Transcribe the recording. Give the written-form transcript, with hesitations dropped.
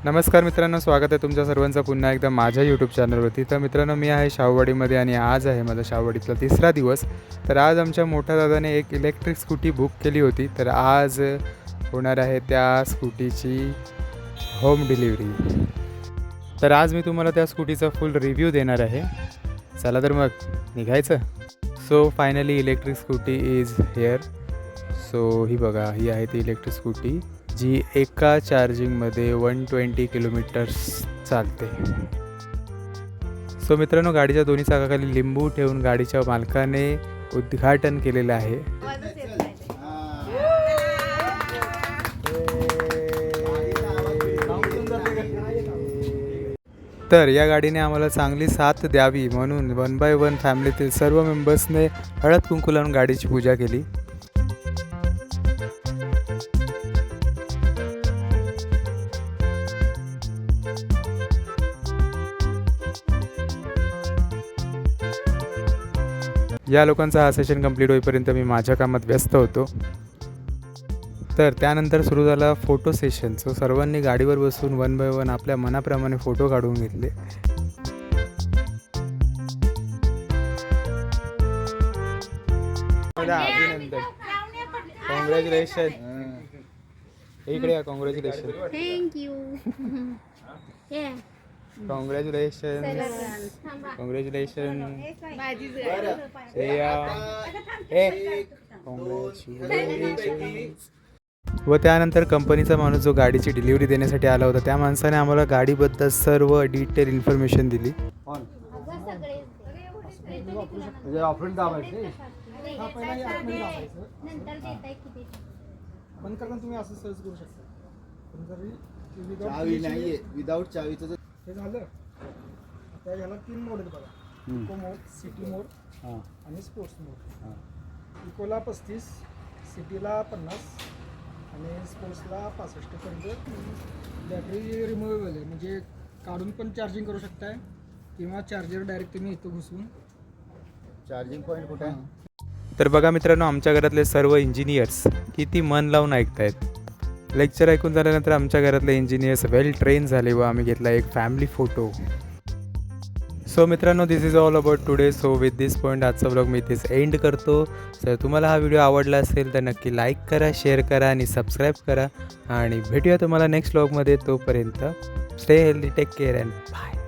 नमस्कार मित्रांनो, स्वागत आहे तुमच्या सर्वांचं पुन्हा एकदा माझ्या यूट्यूब चॅनलवरती. तर मित्रांनो, मी आहे शाहूवाडीमध्ये आणि आज आहे माझा शाहूवाडीतला तिसरा दिवस. तर आज आमच्या मोठ्या दादाने एक इलेक्ट्रिक स्कूटी बुक केली होती. तर आज होणार आहे त्या स्कूटीची होम डिलिव्हरी. तर आज मी तुम्हाला त्या स्कूटीचा फुल रिव्ह्यू देणार आहे. चला तर मग निघायचं. So finally electric scooty is here. So ही बघा, ही आहे ती इलेक्ट्रिक स्कूटी जी एका चार्जिंगमध्ये 120 किलोमीटर्स चालते. सो मित्रांनो, गाडीच्या दोन्ही चाकाखाली लिंबू ठेवून गाडीच्या मालकाने उद्घाटन केलेलं आहे. तर या गाडीने आम्हाला चांगली साथ द्यावी म्हणून 1 बाय 1 फॅमिलीतील सर्व मेंबर्सने हळद कुंकू लावून गाडीची पूजा केली. या लोकांचा हा सेशन कंप्लीट होईपर्यंत मी माझ्या कामात व्यस्त होतो. तर त्यानंतर सुरू झाला फोटो सेशन. सो सर्वांनी गाडीवर बसून 1 बाय 1 आपल्या मनाप्रमाणे फोटो काढून घेतले. अभिनंदन, कॉंग्रॅच्युलेशन. इकडे या. कॉंग्रॅच्युलेशन. थँक्यू. कॉंग्रॅच्युलेशन. कॉंग्रॅच्युलेशन. व त्यानंतर कंपनीचा माणूस जो गाडीची डिलिव्हरी देण्यासाठी आला होता, त्या माणसाने आम्हाला गाडीबद्दल सर्व डिटेल इन्फॉर्मेशन दिली. बंद करताना तुम्ही असं सर्च करू शकता. पण जरी चावी नाहीये, विदाउट चावीचं हे झालं. आता ह्याला 3 मोड आहेत बघा. इको मोड, सिटी मोड आणि स्पोर्ट्स मोड. इकोला 35, सिटीला 50 आणि स्पोर्ट्सला 65 पर्यंत. बॅटरी रिमूवेबल आहे, म्हणजे काढून पण चार्जिंग करू शकताय किंवा चार्जर डायरेक्ट तुम्ही इथं घुसून. चार्जिंग पॉईंट कुठे आहे? तर बघा मित्रांनो, आमच्या घरातले सर्व इंजिनियर्स किती मन लावून ऐकतायत. लेक्चर ऐकून झाल्यानंतर आमच्या घरातले इंजिनियर्स वेल ट्रेन झाले व आम्ही घेतला एक फॅमिली फोटो. सो मित्रांनो, this is all about today. So with this point आजचा ब्लॉग मी इथेच एंड करतो. जर तुम्हाला हा व्हिडिओ आवडला असेल तर नक्की लाईक करा, शेअर करा आणि सबस्क्राईब करा. आणि भेटूया तुम्हाला नेक्स्ट ब्लॉगमध्ये. तोपर्यंत stay healthy, take care and bye.